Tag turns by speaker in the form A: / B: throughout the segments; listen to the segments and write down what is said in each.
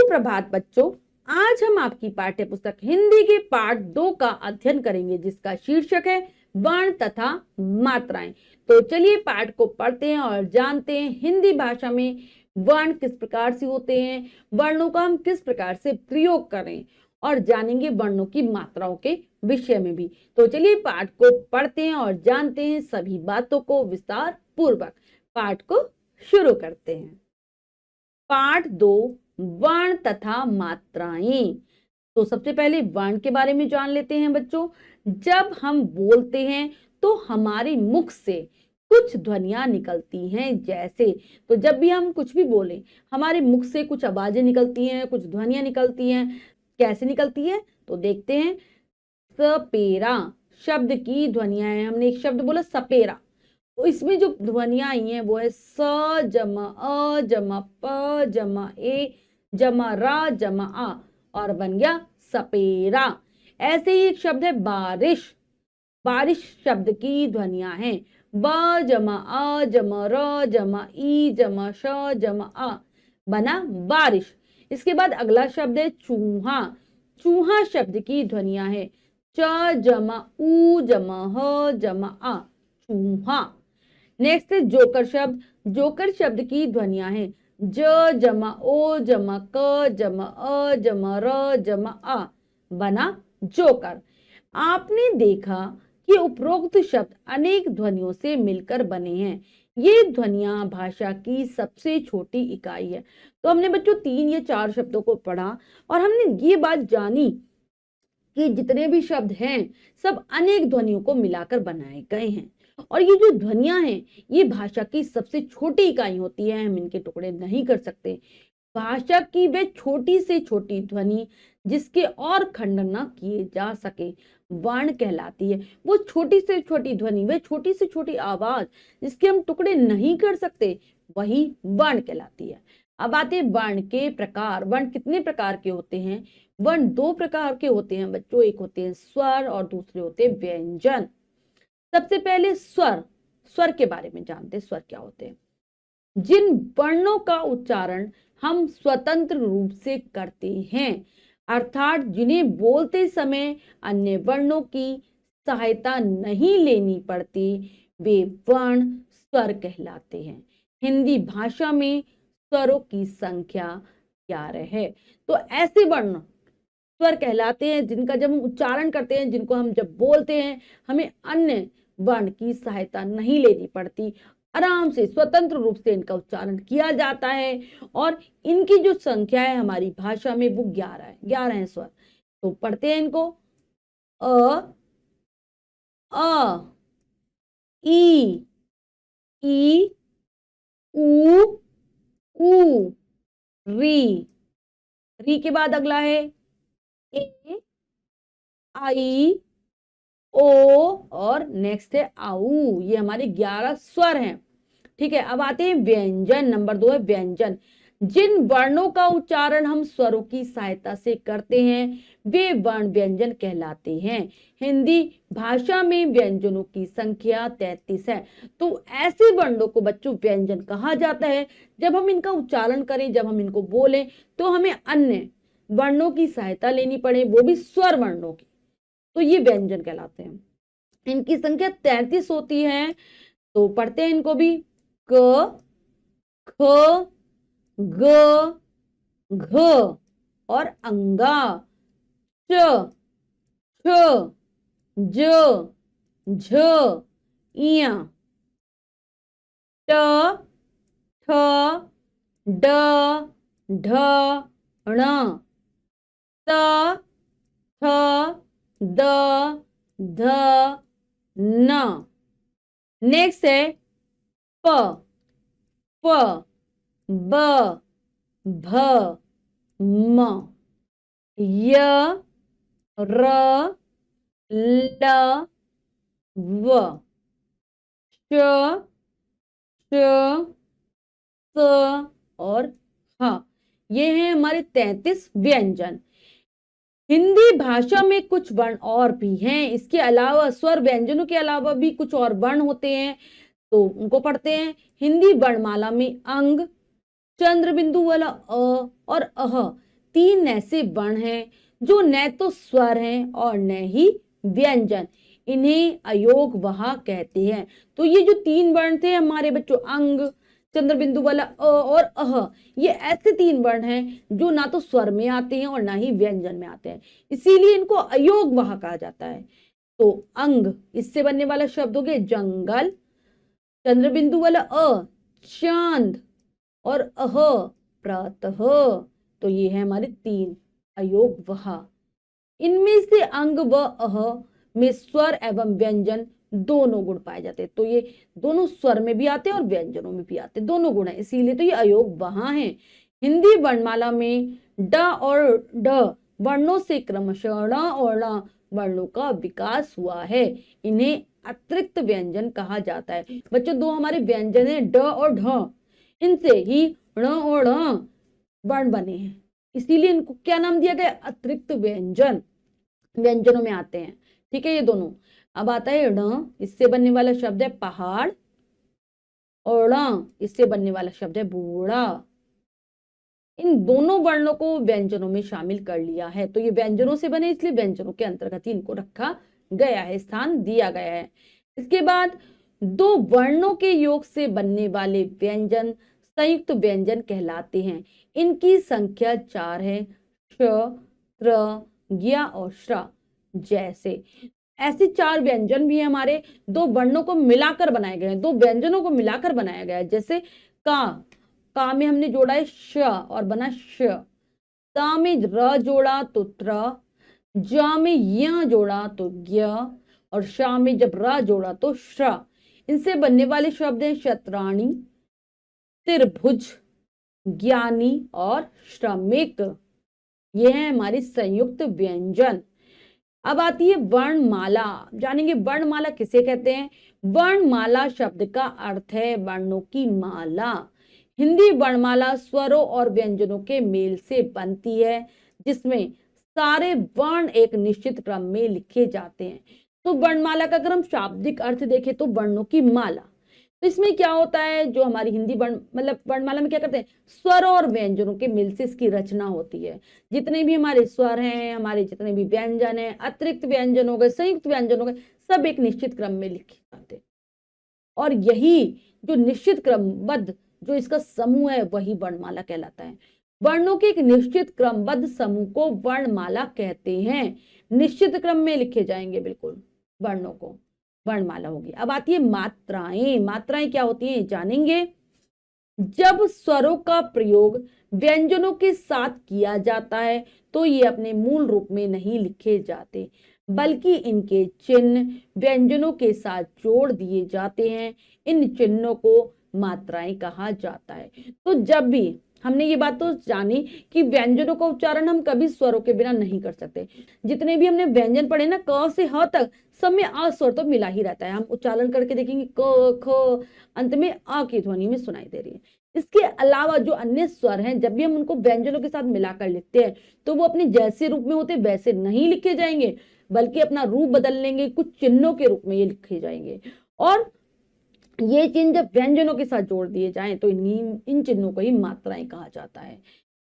A: सुप्रभात बच्चों, आज हम आपकी पाठ्य पुस्तक हिंदी के पाठ 2 का अध्ययन करेंगे, जिसका शीर्षक है वर्ण तथा मात्राएं। तो चलिए पाठ को पढ़ते हैं और जानते हैं हिंदी भाषा में वर्ण किस प्रकार से होते हैं, वर्णों का हम किस प्रकार से प्रयोग करें और जानेंगे वर्णों की मात्राओं के विषय में भी। तो चलिए पाठ को पढ़ते हैं और जानते हैं सभी बातों को विस्तार पूर्वक। पाठ को शुरू करते हैं। पाठ 2, वर्ण तथा मात्राएं। तो सबसे पहले वर्ण के बारे में जान लेते हैं बच्चों। जब हम बोलते हैं तो हमारे मुख से कुछ ध्वनियां निकलती हैं, जैसे तो जब भी हम कुछ भी बोलें हमारे मुख से कुछ आवाजें निकलती हैं, कुछ ध्वनियां निकलती हैं। कैसे निकलती है तो देखते हैं। सपेरा शब्द की ध्वनियां हैं। हमने एक शब्द बोला सपेरा, तो इसमें जो ध्वनियां आई हैं वो है स जमा अ जमा प जमा ए जमा रा जमा आ और बन गया सपेरा। ऐसे ही एक शब्द है बारिश। बारिश शब्द की ध्वनियां हैं ब जमा अ जमा र जमा ई जमा श जमा आ, बना बारिश। इसके बाद अगला शब्द है चूहा। चूहा शब्द की ध्वनियां है च जमा ऊ जमा ह जमा आ, चूहा। नेक्स्ट है जोकर शब्द। जोकर शब्द की ध्वनियां हैं ज जमा ओ जमा क जमा अ जमा र जमा आ, बना जोकर। आपने देखा कि उपरोक्त शब्द अनेक ध्वनियों से मिलकर बने हैं। ये ध्वनियां भाषा की सबसे छोटी इकाई है। तो हमने बच्चों 3 या 4 शब्दों को पढ़ा और हमने ये बात जानी कि जितने भी शब्द हैं सब अनेक ध्वनियों को मिलाकर बनाए गए हैं। और ये जो ध्वनियां हैं ये भाषा की सबसे छोटी इकाई होती है, हम इनके टुकड़े नहीं कर सकते। भाषा की वे छोटी से छोटी ध्वनि जिसके और खंडन न किए जा सके वर्ण कहलाती है। वो छोटी से छोटी ध्वनि, वे छोटी से छोटी आवाज जिसके हम टुकड़े नहीं कर सकते, वही वर्ण कहलाती है। अब आते हैं वर्ण के प्रकार। वर्ण कितने प्रकार के होते हैं? वर्ण 2 प्रकार के होते हैं बच्चों। एक होते हैं स्वर और दूसरे होते हैं व्यंजन। सबसे पहले स्वर। स्वर के बारे में जानते हैं। स्वर क्या होते हैं? जिन वर्णों का उच्चारण हम स्वतंत्र रूप से करते हैं, अर्थात जिन्हें बोलते समय अन्य वर्णों की सहायता नहीं लेनी पड़ती, वे वर्ण स्वर कहलाते हैं। हिंदी भाषा में स्वरों की संख्या 11 है। तो ऐसे वर्ण स्वर कहलाते हैं जिनका जब हम उच्चारण करते हैं, जिनको हम जब बोलते हैं, हमें अन्य वर्ण की सहायता नहीं लेनी पड़ती, आराम से स्वतंत्र रूप से इनका उच्चारण किया जाता है। और इनकी जो संख्या है हमारी भाषा में वो 11 है। 11 है स्वर। तो पढ़ते हैं इनको। अ ई ई उ ऊ, री। री के बाद अगला है ए आई ओ और नेक्स्ट है आऊ। ये हमारे 11 स्वर हैं। ठीक है, अब आते हैं व्यंजन। नंबर 2 है व्यंजन। जिन वर्णों का उच्चारण हम स्वरों की सहायता से करते हैं वे वर्ण व्यंजन कहलाते हैं। हिंदी भाषा में व्यंजनों की संख्या 33 है। तो ऐसे वर्णों को बच्चों व्यंजन कहा जाता है। जब हम इनका उच्चारण करें, जब हम इनको बोलें, तो हमें अन्य वर्णों की सहायता लेनी पड़े, वो भी स्वर वर्णों की, तो ये व्यंजन कहलाते हैं। इनकी संख्या 33 होती है। तो पढ़ते हैं इनको भी। क ख ग घ और अंगा, च छ ज झ इया, ट ठ ड ढ ण, त थ द ध न। नेक्स्ट है प प ब भ म, य र ल व, श श स और ह। ये हैं हमारे 33 व्यंजन। हिंदी भाषा में कुछ वर्ण और भी हैं। इसके अलावा स्वर व्यंजनों के अलावा भी कुछ और वर्ण होते हैं, तो उनको पढ़ते हैं। हिंदी वर्णमाला में अंग, चंद्र बिंदु वाला अ और अह तीन ऐसे वर्ण हैं जो न तो स्वर हैं और न ही व्यंजन, इन्हें अयोगवाह कहते हैं। तो ये जो तीन वर्ण थे हमारे बच्चों, अंग, चंद्र बिंदु वाला अ और अह, ये ऐसे तीन वर्ण हैं जो ना तो स्वर में आते हैं और ना ही व्यंजन में आते हैं, इसीलिए इनको अयोगवाह कहा जाता है। तो अंग, इससे बनने वाला शब्द हो गया जंगल, चंद्र बिंदु वाला अ चांद और अह प्रातः। तो ये है हमारे तीन अयोगवाह। इनमें से अंग व अह में स्वर एवं व्यंजन दोनों गुण पाए जाते हैं। तो ये दोनों स्वर में भी आते हैं और व्यंजनों में भी आते हैं, दोनों गुण है, इसीलिए तो ये अयोगवाह हैं। हिंदी वर्णमाला में ड और ढ वर्णों से क्रमशः ण और ण वर्णों का विकास हुआ है, इन्हें अतिरिक्त व्यंजन कहा जाता है। बच्चों दो हमारे व्यंजन है ड और ढ, इनसे ही ण और ण वर्ण बने हैं, इसीलिए इनको क्या नाम दिया गया, अतिरिक्त व्यंजन, व्यंजनों में आते हैं। ठीक है, ये दोनों। अब आता है ण, इससे बनने वाला शब्द है पहाड़, और ण इससे बनने वाला शब्द है बूढ़ा। इन दोनों वर्णों को व्यंजनों में शामिल कर लिया है, तो ये व्यंजनों से बने इसलिए व्यंजनों के अंतर्गत ही इनको रखा गया है, स्थान दिया गया है। इसके बाद दो वर्णों के योग से बनने वाले व्यंजन संयुक्त व्यंजन कहलाते हैं। इनकी संख्या 4 है, श, त्र, ज्ञ और श्र। जैसे ऐसे 4 व्यंजन भी हमारे दो वर्णों को मिलाकर बनाए गए हैं, दो व्यंजनों को मिलाकर बनाया गया है। जैसे का में हमने जोड़ा है श और बना श, ता में र जोड़ा तो त्र, ज में य जोड़ा तो ज्ञ और श में जब र जोड़ा तो श्र। इनसे बनने वाले शब्द हैं शतराणी, त्रिभुज, ज्ञानी और श्रमिक। ये है हमारी संयुक्त व्यंजन। अब आती है वर्णमाला। जानेंगे वर्णमाला किसे कहते हैं। वर्णमाला शब्द का अर्थ है वर्णों की माला। हिंदी वर्णमाला स्वरों और व्यंजनों के मेल से बनती है, जिसमें सारे वर्ण एक निश्चित क्रम में लिखे जाते हैं। तो वर्णमाला का अगर हम शाब्दिक अर्थ देखें तो वर्णों की माला। तो इसमें क्या होता है, जो हमारी हिंदी वर्णमाला में क्या करते हैं, स्वर और व्यंजनों के मिल से इसकी रचना होती है। जितने भी हमारे स्वर हैं, हमारे जितने भी व्यंजन हैं, अतिरिक्त व्यंजन हो गए, संयुक्त व्यंजन हो गए, सब एक निश्चित क्रम में लिखे जाते हैं। और यही जो निश्चित क्रमबद्ध जो इसका समूह है वही वर्णमाला कहलाता है। वर्णों के एक निश्चित क्रमबद्ध समूह को वर्णमाला कहते हैं। निश्चित क्रम में लिखे जाएंगे बिल्कुल वर्णों को, वर्णमाला होगी। अब आती है मात्राएं। मात्राएं क्या होती हैं जानेंगे। जब स्वरों का प्रयोग व्यंजनों के साथ किया जाता है तो ये अपने मूल रूप में नहीं लिखे जाते, बल्कि इनके चिन्ह व्यंजनों के साथ जोड़ दिए जाते हैं। इन चिन्हों को मात्राएं कहा जाता है। तो जब भी हमने ये बात तो जानी कि व्यंजनों का उच्चारण हम कभी स्वरों के बिना नहीं कर सकते। जितने भी हमने व्यंजन पढ़े ना, क से ह तक, सब में आ स्वर तो मिला ही रहता है। हम उच्चारण करके देखेंगे क ख, अंत में आ की ध्वनि में सुनाई दे रही है। इसके अलावा जो अन्य स्वर हैं, जब भी हम उनको व्यंजनों के साथ मिलाकर लिखते हैं तो वो अपने जैसे रूप में होते वैसे नहीं लिखे जाएंगे, बल्कि अपना रूप बदल लेंगे, कुछ चिन्हों के रूप में ये लिखे जाएंगे। और ये चिन्ह जब व्यंजनों के साथ जोड़ दिए जाएं तो इन चिन्हों को ही मात्राएं कहा जाता है।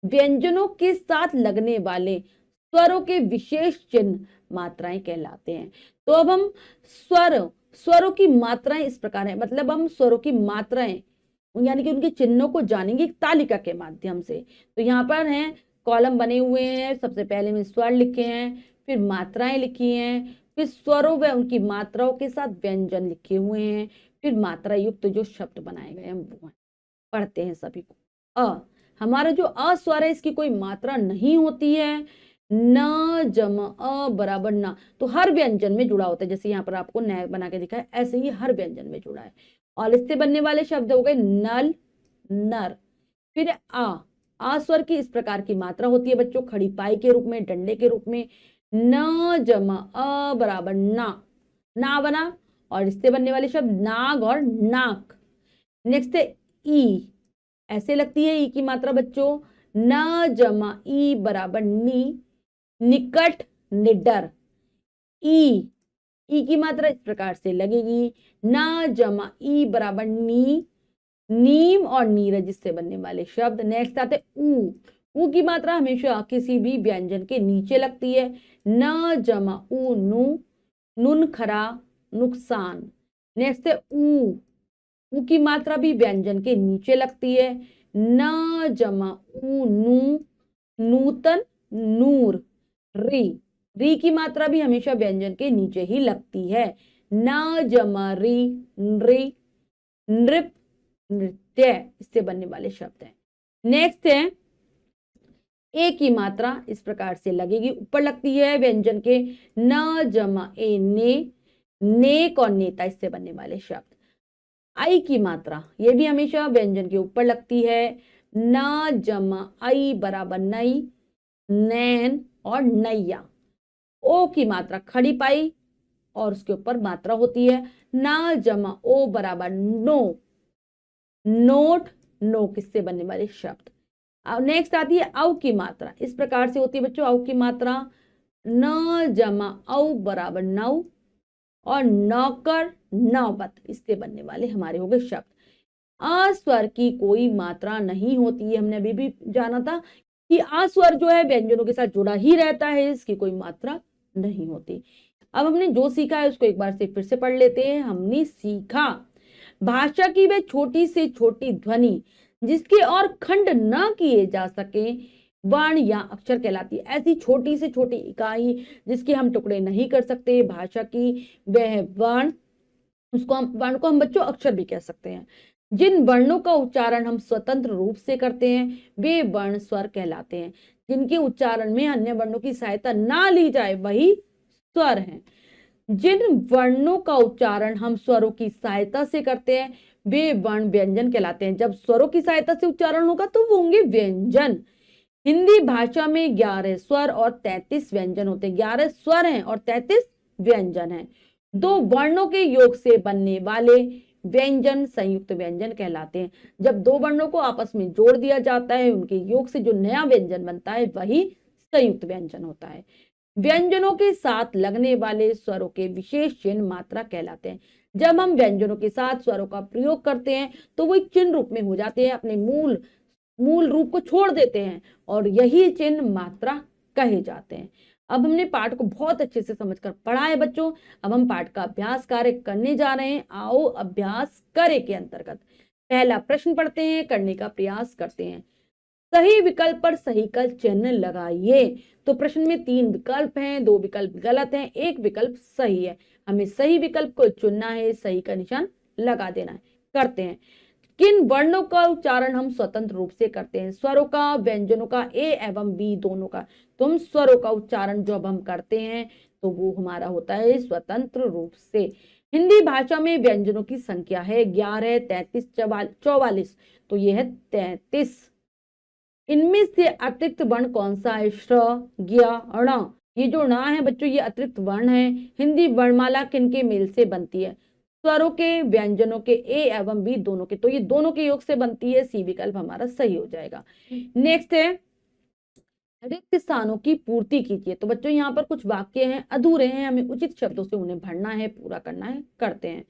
A: व्यंजनों के साथ लगने वाले स्वरों के विशेष चिन्ह मात्राएं कहलाते हैं। तो अब हम स्वरों की मात्राएं इस प्रकार है, मतलब हम स्वरों की मात्राएं यानी कि उनके चिन्हों को जानेंगे एक तालिका के माध्यम से। तो यहाँ पर हैं कॉलम बने हुए हैं। सबसे पहले में स्वर लिखे हैं, फिर मात्राएं लिखी हैं, फिर स्वरों व उनकी मात्राओं के साथ व्यंजन लिखे हुए हैं, फिर मात्रा युक्त जो शब्द बनाए गए हैं वो पढ़ते हैं सभी को। हमारा जो अ स्वर है इसकी कोई मात्रा नहीं होती है। न जमा अ बराबर न, तो हर व्यंजन में जुड़ा होता है। जैसे यहाँ पर आपको न बना के दिखा है, ऐसे ही हर व्यंजन में जुड़ा है। और इससे बनने वाले शब्द हो गए नल, नर। फिर आ स्वर की इस प्रकार की मात्रा होती है बच्चों, खड़ी पाई के रूप में, डंडे के रूप में। न जमा अ बराबर ना बना। और इससे बनने वाले शब्द नाग और नाक। नेक्स्ट है ई, ऐसे लगती है ई की मात्रा बच्चों, न जमा ई बराबर नी, निकट, निडर। ई की मात्रा इस प्रकार से लगेगी, न जमा ई बराबर नी, नीम और नीरज, इससे बनने वाले शब्द। नेक्स्ट आते ऊ, ऊ की मात्रा हमेशा किसी भी व्यंजन के नीचे लगती है। न जमा ऊ नु, नुन खरा नुकसान। नेक्स्ट है ऊ की मात्रा भी व्यंजन के नीचे लगती है। न जमा ऊ नु, नूतन नूर। री की मात्रा भी हमेशा व्यंजन के नीचे ही लगती है। न जमा री नृ, नृप नृत्य, इससे बनने वाले शब्द हैं। नेक्स्ट है ए की मात्रा इस प्रकार से लगेगी, ऊपर लगती है व्यंजन के। न जमा ए ने, नेक और नेता, इससे बनने वाले शब्द। आई की मात्रा ये भी हमेशा व्यंजन के ऊपर लगती है। न जमा आई बराबर नई, नैन और नैया। ओ की मात्रा खड़ी पाई और उसके ऊपर मात्रा होती है। न जमा ओ बराबर नो, नोट, नोक, इससे बनने वाले शब्द। अब नेक्स्ट आती है औ की मात्रा, इस प्रकार से होती है बच्चों औ की मात्रा। न जमा औ बराबर नौ और नौकर नौबत, इससे बनने वाले हमारे हो गए शब्द। अस्वर की कोई मात्रा नहीं होती है, हमने अभी भी जाना था कि अस्वर जो है व्यंजनों के साथ जुड़ा ही रहता है, इसकी कोई मात्रा नहीं होती। अब हमने जो सीखा है उसको एक बार से फिर से पढ़ लेते हैं। हमने सीखा भाषा की वह छोटी से छोटी ध्वनि जिसके और खंड न किए जा सके वर्ण या अक्षर कहलाती है। ऐसी छोटी से छोटी इकाई जिसके हम टुकड़े नहीं कर सकते भाषा की, वह वर्ण, उसको हम वर्ण को हम बच्चों अक्षर भी कह सकते हैं। जिन वर्णों का उच्चारण हम स्वतंत्र रूप से करते हैं वे वर्ण स्वर कहलाते हैं। जिनके उच्चारण में अन्य वर्णों की सहायता ना ली जाए वही स्वर हैं। जिन वर्णों का उच्चारण हम स्वरों की सहायता से करते हैं वे वर्ण व्यंजन कहलाते हैं। जब स्वरों की सहायता से उच्चारण होगा तो वो होंगे व्यंजन। हिंदी भाषा में 11 स्वर और 33 व्यंजन होते हैं। 11 स्वर हैं और 33 व्यंजन हैं। दो वर्णों के योग से बनने वाले व्यंजन संयुक्त व्यंजन कहलाते हैं। जब दो वर्णों को आपस में जोड़ दिया जाता है उनके योग से जो नया व्यंजन बनता है वही संयुक्त व्यंजन होता है। व्यंजनों के साथ लगने वाले स्वरों के विशेष चिन्ह मात्रा कहलाते हैं। जब हम व्यंजनों के साथ स्वरों का प्रयोग करते हैं तो वो चिन्ह रूप में हो जाते हैं, अपने मूल रूप को छोड़ देते हैं और यही चिन्ह मात्रा कहे जाते हैं। अब हमने पाठ को बहुत अच्छे से समझकर पढ़ा है बच्चों। अब हम पाठ का अभ्यास कार्य करने जा रहे हैं। आओ अभ्यास करे के अंतर्गत पहला प्रश्न पढ़ते हैं, करने का प्रयास करते हैं। सही विकल्प पर सही का चिन्ह लगाइए। तो प्रश्न में 3 विकल्प हैं, 2 विकल्प गलत हैं, 1 विकल्प सही है। हमें सही विकल्प को चुनना है, सही का निशान लगा देना है। करते हैं। किन वर्णों का उच्चारण हम स्वतंत्र रूप से करते हैं? स्वरों का, व्यंजनों का, ए एवं बी दोनों का। तो हम स्वरों का उच्चारण जब हम करते हैं तो वो हमारा होता है स्वतंत्र रूप से। हिंदी भाषा में व्यंजनों की संख्या है 11, 33, 44। तो ये है 33। इनमें से अतिरिक्त वर्ण कौन सा है? श्र, ज्ञ, ण। ये जो ण है बच्चों ये अतिरिक्त वर्ण है। हिंदी वर्णमाला किनके मेल से बनती है? स्वरों के, व्यंजनों के, ए एवं बी दोनों के। तो ये दोनों के योग से बनती है। सी विकल्प हमारा सही हो जाएगा। नेक्स्ट है रिक्त स्थानों की पूर्ति कीजिए। तो बच्चों यहाँ पर कुछ वाक्य हैं अधूरे हैं, हमें उचित शब्दों से उन्हें भरना है, पूरा करना है, करते हैं।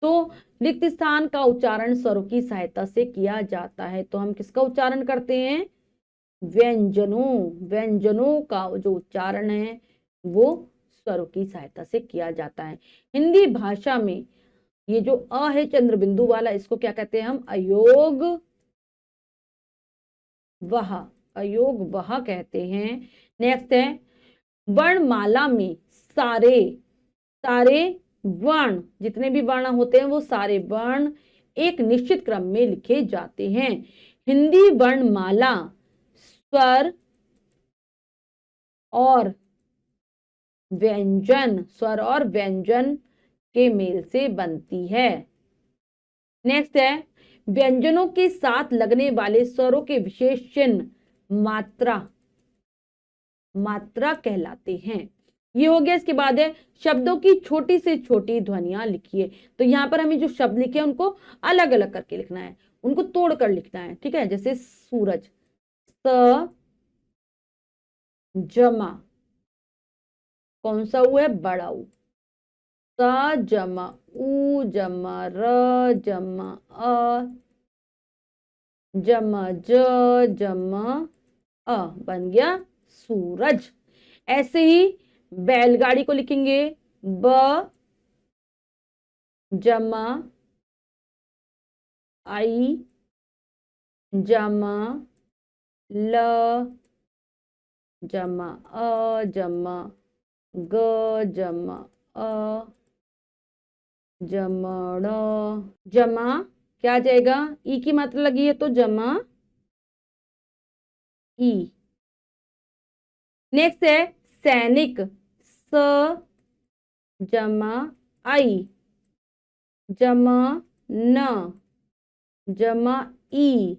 A: तो रिक्त स्थान का उच्चारण स्वरों की सहायता से किया जाता है। तो हम किसका उच्चारण करते हैं? व्यंजनों का जो उच्चारण है वो स्वरों की सहायता से किया जाता है। हिंदी भाषा में ये जो अ है चंद्र बिंदु वाला, इसको क्या कहते हैं हम? अयोग वह कहते हैं। नेक्स्ट है वर्णमाला में सारे वर्ण, जितने भी वर्ण होते हैं वो सारे वर्ण एक निश्चित क्रम में लिखे जाते हैं। हिंदी वर्णमाला स्वर और व्यंजन के मेल से बनती है। नेक्स्ट है व्यंजनों के साथ लगने वाले स्वरों के विशेष चिन्ह मात्रा कहलाते हैं। ये हो गया। इसके बाद है शब्दों की छोटी से छोटी ध्वनियां लिखिए। तो यहाँ पर हमें जो शब्द लिखे हैं उनको अलग अलग करके लिखना है, उनको तोड़कर लिखना है, ठीक है। जैसे सूरज, स जमा, कौन सा ऊ है? बड़ा ऊ। स जमा ऊ जमा र जमा अ जमा ज जमा बन गया सूरज। ऐसे ही बैलगाड़ी को लिखेंगे ब जमा आई जमा ल जमा जमा ग जमा अ जमण। जमा क्या आ जाएगा, ई की मात्रा लगी है तो जमा ई। नेक्स्ट है सैनिक, स जमा आई जमा न जमा ई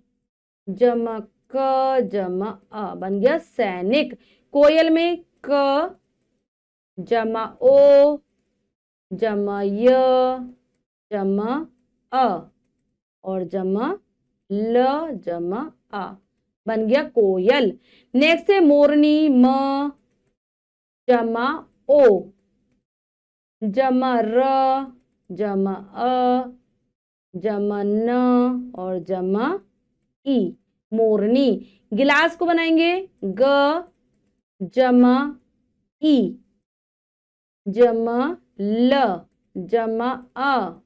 A: जमा क जमा बन गया सैनिक। कोयल में क जमा ओ जमा य जमा अ और जमा ल जमा आ, बन गया कोयल। नेक्स्ट है मोरनी, म जमा ओ जमा र जमा अ जमा न और जमा ई, मोरनी। गिलास को बनाएंगे ग जमा ई जमा ल जमा अ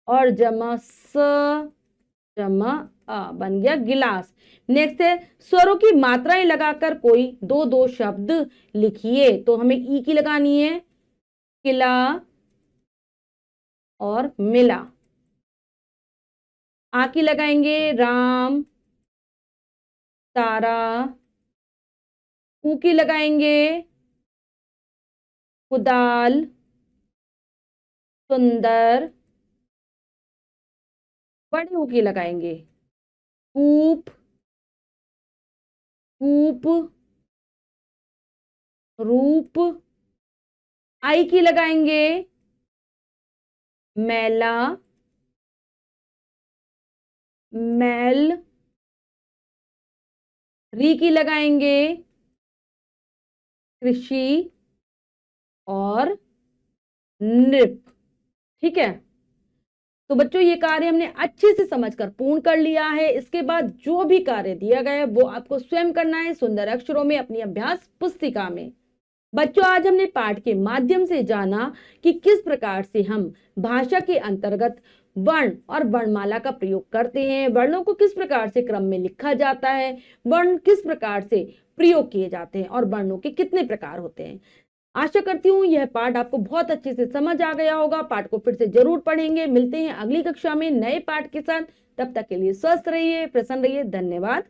A: और जमा स जमा बन गया गिलास। नेक्स्ट है स्वरों की मात्राएं लगाकर कोई दो दो शब्द लिखिए। तो हमें ई की लगानी है किला और मिला। आ की लगाएंगे राम तारा। ऊ की लगाएंगे कुदाल सुंदर। बड़ी ऊ की लगाएंगे कूप कूप रूप। आई की लगाएंगे मैला मैल। री की लगाएंगे कृषि और नृप। ठीक है, तो बच्चों ये कार्य हमने अच्छे से समझकर पूर्ण कर लिया है। इसके बाद जो भी कार्य दिया गया है वो आपको स्वयं करना है सुंदर अक्षरों में अपनी अभ्यास पुस्तिका में। बच्चों आज हमने पाठ के माध्यम से जाना कि किस प्रकार से हम भाषा के अंतर्गत वर्ण और वर्णमाला का प्रयोग करते हैं, वर्णों को किस प्रकार से क्रम में लिखा जाता है, वर्ण किस प्रकार से प्रयोग किए जाते हैं और वर्णों के कितने प्रकार होते हैं। आशा करती हूँ यह पाठ आपको बहुत अच्छे से समझ आ गया होगा। पाठ को फिर से जरूर पढ़ेंगे। मिलते हैं अगली कक्षा में नए पाठ के साथ। तब तक के लिए स्वस्थ रहिए, प्रसन्न रहिए। धन्यवाद।